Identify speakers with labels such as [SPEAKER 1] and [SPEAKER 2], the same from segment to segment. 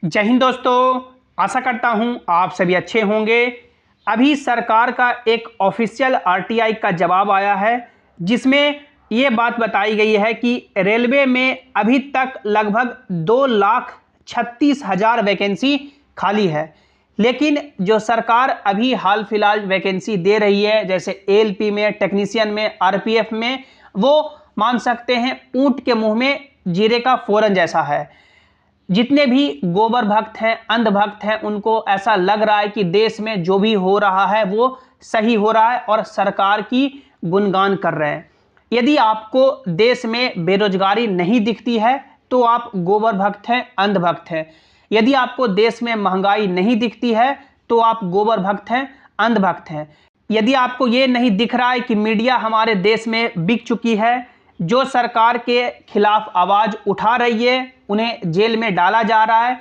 [SPEAKER 1] जय हिंद दोस्तों, आशा करता हूं आप सभी अच्छे होंगे। अभी सरकार का एक ऑफिशियल आरटीआई का जवाब आया है जिसमें ये बात बताई गई है कि रेलवे में अभी तक लगभग 2,36,000 वैकेंसी खाली है। लेकिन जो सरकार अभी हाल फिलहाल वैकेंसी दे रही है, जैसे एएलपी में, टेक्नीशियन में, आरपीएफ में, वो मान सकते हैं ऊंट के मुंह में जीरे का फोरन जैसा है। जितने भी गोबर भक्त हैं, अंध भक्त हैं, उनको ऐसा लग रहा है कि देश में जो भी हो रहा है वो सही हो रहा है और सरकार की गुणगान कर रहे हैं। यदि आपको देश में बेरोजगारी नहीं दिखती है तो आप गोबर भक्त हैं, अंध भक्त हैं। यदि आपको देश में महंगाई नहीं दिखती है तो आप गोबर भक्त हैं, अंध भक्त हैं। यदि आपको ये नहीं दिख रहा है कि मीडिया हमारे देश में बिक चुकी है, जो सरकार के खिलाफ आवाज उठा रही है उन्हें जेल में डाला जा रहा है,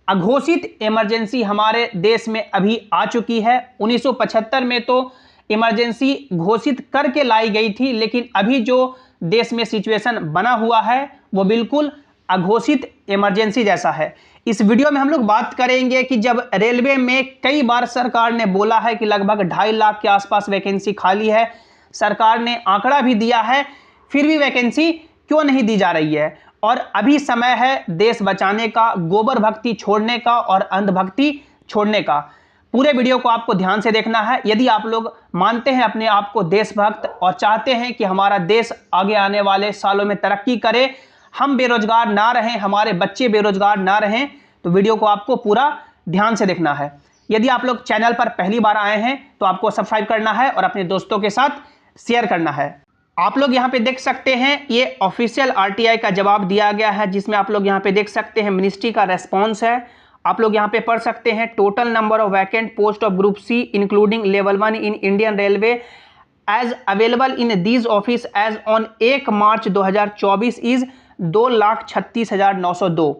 [SPEAKER 1] अघोषित इमरजेंसी हमारे देश में अभी आ चुकी है। 1975 में तो इमरजेंसी घोषित करके लाई गई थी, लेकिन अभी जो देश में सिचुएशन बना हुआ है वो बिल्कुल अघोषित इमरजेंसी जैसा है। इस वीडियो में हम लोग बात करेंगे कि जब रेलवे में कई बार सरकार ने बोला है कि लगभग 2.5 लाख के आसपास वैकेंसी खाली है, सरकार ने आंकड़ा भी दिया है, फिर भी वैकेंसी क्यों नहीं दी जा रही है। और अभी समय है देश बचाने का, गोबर भक्ति छोड़ने का और अंधभक्ति छोड़ने का। पूरे वीडियो को आपको ध्यान से देखना है। यदि आप लोग मानते हैं अपने आप को देशभक्त और चाहते हैं कि हमारा देश आगे आने वाले सालों में तरक्की करे, हम बेरोजगार ना रहें, हमारे बच्चे बेरोजगार ना रहें, तो वीडियो को आपको पूरा ध्यान से देखना है। यदि आप लोग चैनल पर पहली बार आए हैं तो आपको सब्सक्राइब करना है और अपने दोस्तों के साथ शेयर करना है। आप लोग यहाँ पे देख सकते हैं ये ऑफिशियल आरटीआई का जवाब दिया गया है, जिसमें आप लोग यहाँ पे देख सकते हैं मिनिस्ट्री का रेस्पॉन्स है। आप लोग यहाँ पे पढ़ सकते हैं total number of vacant post of group C including level 1 in Indian Railway as available in these office as on 1 March 2024 इज 2,36,902।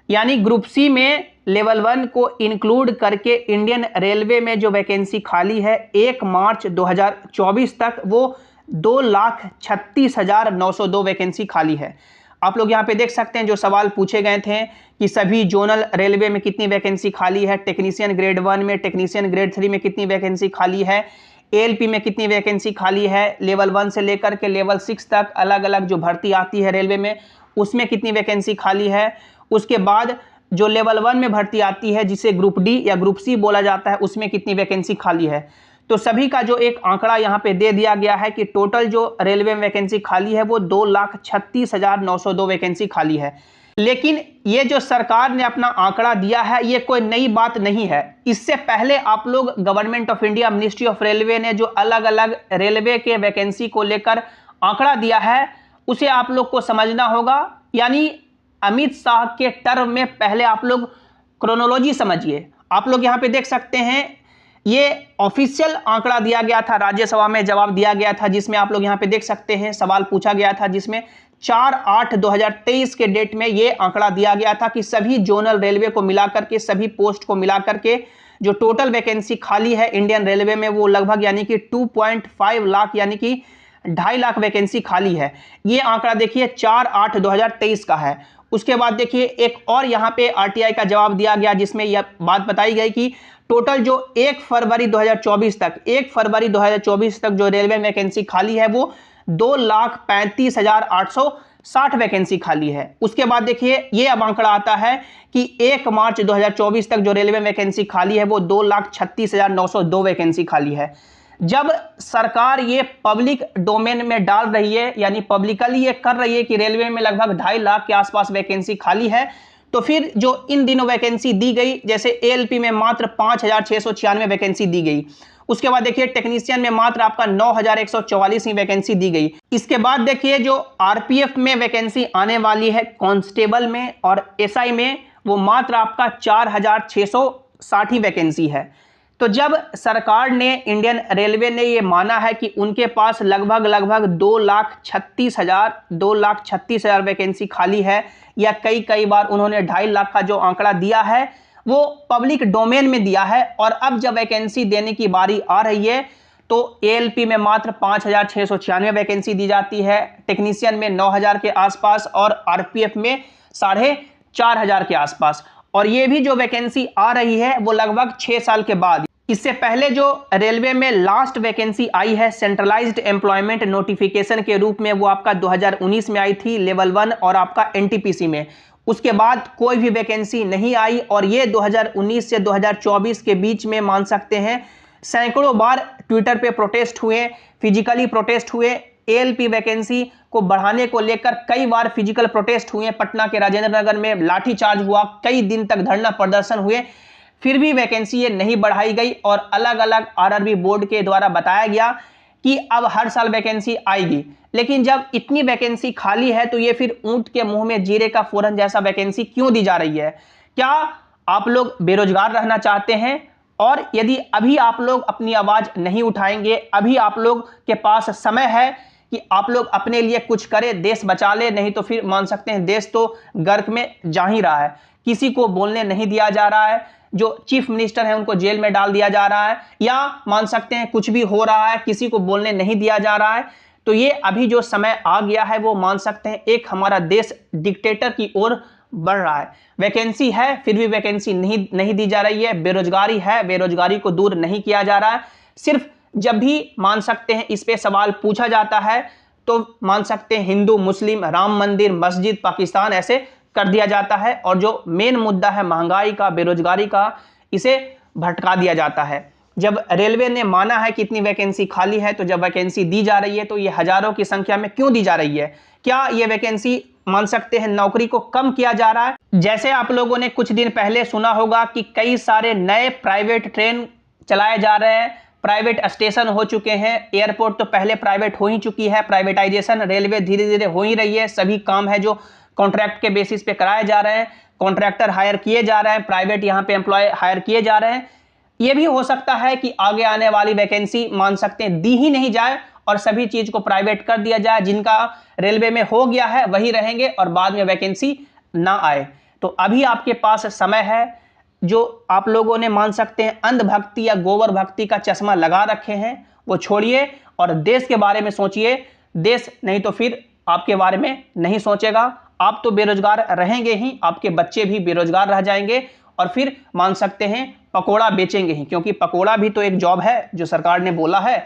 [SPEAKER 1] यानी ग्रुप सी में लेवल 1 को इंक्लूड करके इंडियन रेलवे में जो वैकेंसी खाली है 1 मार्च 2024 तक वो 2,36,902 वैकेंसी खाली है। आप लोग यहाँ पे देख सकते हैं जो सवाल पूछे गए थे कि सभी जोनल रेलवे में कितनी वैकेंसी खाली है, टेक्नीशियन ग्रेड 1 में, टेक्नीशियन ग्रेड 3 में कितनी वैकेंसी खाली है, एएलपी में कितनी वैकेंसी खाली है, लेवल 1 से लेकर के लेवल 6 तक अलग अलग जो भर्ती आती है रेलवे में उसमें कितनी वैकेंसी खाली है। उसके बाद जो लेवल 1 में भर्ती आती है जिसे ग्रुप डी या ग्रुप सी बोला जाता है उसमें कितनी वैकेंसी खाली है। तो सभी का जो एक आंकड़ा यहाँ पे दे दिया गया है कि टोटल जो रेलवे में वैकेंसी खाली है वो 2,36,902 वैकेंसी खाली है। लेकिन ये जो सरकार ने अपना आंकड़ा दिया है ये कोई नई बात नहीं है। इससे पहले आप लोग government of India, ministry of railway ने जो अलग अलग रेलवे के वैकेंसी को लेकर आंकड़ा दिया है उसे आप लोग को समझना होगा। यानी अमित शाह के टर्म में पहले आप लोग क्रोनोलॉजी समझिए। आप लोग यहाँ पे देख सकते हैं ये ऑफिशियल आंकड़ा दिया गया था, राज्यसभा में जवाब दिया गया था, जिसमें आप लोग यहाँ पे देख सकते हैं सवाल पूछा गया था, जिसमें 4/8/2023 के डेट में ये आंकड़ा दिया गया था कि सभी जोनल रेलवे को मिलाकर के, सभी पोस्ट को मिलाकर के जो टोटल वैकेंसी खाली है इंडियन रेलवे में वो लगभग यानी कि 2.5 लाख यानी कि 2.5 लाख वैकेंसी खाली है। ये आंकड़ा देखिए 4/8/2023 का है। उसके बाद देखिए एक और यहाँ पे आरटीआई का जवाब दिया गया जिसमें यह बात बताई गई कि टोटल जो 1 फरवरी 2024 तक जो रेलवे वैकेंसी खाली है वो 2,35,860 वैकेंसी खाली है। उसके बाद देखिए ये अब आंकड़ा आता है कि 1 मार्च 2024 तक जो रेलवे वैकेंसी खाली है वो 2,36,902 वैकेंसी खाली है। जब सरकार ये पब्लिक डोमेन में डाल रही है, यानी पब्लिकली ये कर रही है कि रेलवे में लगभग 2.5 लाख के आसपास वैकेंसी खाली है, तो फिर जो इन दिनों वैकेंसी दी गई, जैसे एएलपी में मात्र 5,696 वैकेंसी दी गई। उसके बाद देखिए टेक्नीशियन में मात्र आपका 9,144 ही वैकेंसी दी गई। इसके बाद देखिए जो आरपीएफ में वैकेंसी आने वाली है कांस्टेबल में और एसआई में वो मात्र आपका 4,660 ही वैकेंसी है। तो जब सरकार ने, इंडियन रेलवे ने ये माना है कि उनके पास लगभग 2,36,000 वैकेंसी खाली है, या कई बार उन्होंने 2.5 लाख का जो आंकड़ा दिया है वो पब्लिक डोमेन में दिया है, और अब जब वैकेंसी देने की बारी आ रही है तो एएलपी में मात्र 5,696 वैकेंसी दी जाती है, टेक्नीशियन में 9,000 के आसपास और आरपीएफ में 4,500 के आसपास। और ये भी जो वैकेंसी आ रही है वो लगभग 6 साल के बाद। इससे पहले जो रेलवे में लास्ट वैकेंसी आई है सेंट्रलाइज्ड एम्प्लॉयमेंट नोटिफिकेशन के रूप में, वो आपका 2019 में आई थी लेवल 1 और आपका एनटीपीसी में। उसके बाद कोई भी वैकेंसी नहीं आई और ये 2019 से 2024 के बीच में मान सकते हैं सैकड़ों बार ट्विटर पे प्रोटेस्ट हुए, फिजिकली प्रोटेस्ट हुए। एएलपी वैकेंसी को बढ़ाने को लेकर कई बार फिजिकल प्रोटेस्ट हुए, पटना के राजेंद्र नगर में लाठीचार्ज हुआ, कई दिन तक धरना प्रदर्शन हुए, फिर भी वैकेंसी ये नहीं बढ़ाई गई और अलग अलग आरआरबी बोर्ड के द्वारा बताया गया कि अब हर साल वैकेंसी आएगी। लेकिन जब इतनी वैकेंसी खाली है तो ये फिर ऊंट के मुंह में जीरे का फोरन जैसा वैकेंसी क्यों दी जा रही है? क्या आप लोग बेरोजगार रहना चाहते हैं? और यदि अभी आप लोग अपनी आवाज नहीं उठाएंगे, अभी आप लोग के पास समय है कि आप लोग अपने लिए कुछ करें, देश बचा ले, नहीं तो फिर मान सकते हैं देश तो गर्क में जा ही रहा है। किसी को बोलने नहीं दिया जा रहा है, जो चीफ मिनिस्टर है उनको जेल में डाल दिया जा रहा है, या मान सकते हैं कुछ भी हो रहा है, किसी को बोलने नहीं दिया जा रहा है। तो ये अभी जो समय आ गया है वो मान सकते हैं एक हमारा देश डिक्टेटर की ओर बढ़ रहा है। वैकेंसी है फिर भी वैकेंसी नहीं दी जा रही है, बेरोजगारी है, बेरोजगारी को दूर नहीं किया जा रहा है। सिर्फ जब भी मान सकते हैं इस पे सवाल पूछा जाता है तो मान सकते हैं हिंदू, मुस्लिम, राम मंदिर, मस्जिद, पाकिस्तान ऐसे कर दिया जाता है और जो मेन मुद्दा है महंगाई का, बेरोजगारी का, इसे भटका दिया जाता है। जब रेलवे ने माना है कि इतनी वैकेंसी खाली है तो जब वैकेंसी दी जा रही है तो ये हजारों की संख्या में क्यों दी जा रही है? क्या ये वैकेंसी मान सकते हैं नौकरी को कम किया जा रहा है? जैसे आप लोगों ने कुछ दिन पहले सुना होगा कि कई सारे नए प्राइवेट ट्रेन चलाए जा रहे हैं, प्राइवेट स्टेशन हो चुके हैं, एयरपोर्ट तो पहले प्राइवेट हो ही चुकी है, प्राइवेटाइजेशन रेलवे धीरे धीरे हो ही रही है। सभी काम है जो कॉन्ट्रैक्ट के बेसिस पे कराए जा रहे हैं, कॉन्ट्रैक्टर हायर किए जा रहे हैं, प्राइवेट यहाँ पे एम्प्लॉय हायर किए जा रहे हैं। ये भी हो सकता है कि आगे आने वाली वैकेंसी मान सकते हैं दी ही नहीं जाए और सभी चीज को प्राइवेट कर दिया जाए, जिनका रेलवे में हो गया है वही रहेंगे और बाद में वैकेंसी ना आए। तो अभी आपके पास समय है। जो आप लोगों ने मान सकते हैं अंधभक्ति या गोबर भक्ति का चश्मा लगा रखे हैं वो छोड़िए और देश के बारे में सोचिए। देश नहीं तो फिर आपके बारे में नहीं सोचेगा। आप तो बेरोजगार रहेंगे ही, आपके बच्चे भी बेरोजगार रह जाएंगे और फिर मान सकते हैं पकोड़ा बेचेंगे ही, क्योंकि पकोड़ा भी तो एक जॉब है जो सरकार ने बोला है।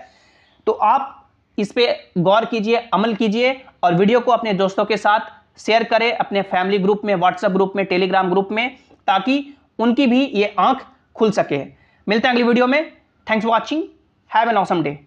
[SPEAKER 1] तो आप इस पे गौर कीजिए, अमल कीजिए और वीडियो को अपने दोस्तों के साथ शेयर करें, अपने फैमिली ग्रुप में, व्हाट्सएप ग्रुप में, टेलीग्राम ग्रुप में, ताकि उनकी भी ये आंख खुल सके। मिलते हैं अगली वीडियो में। Thanks for watching, have an awesome day.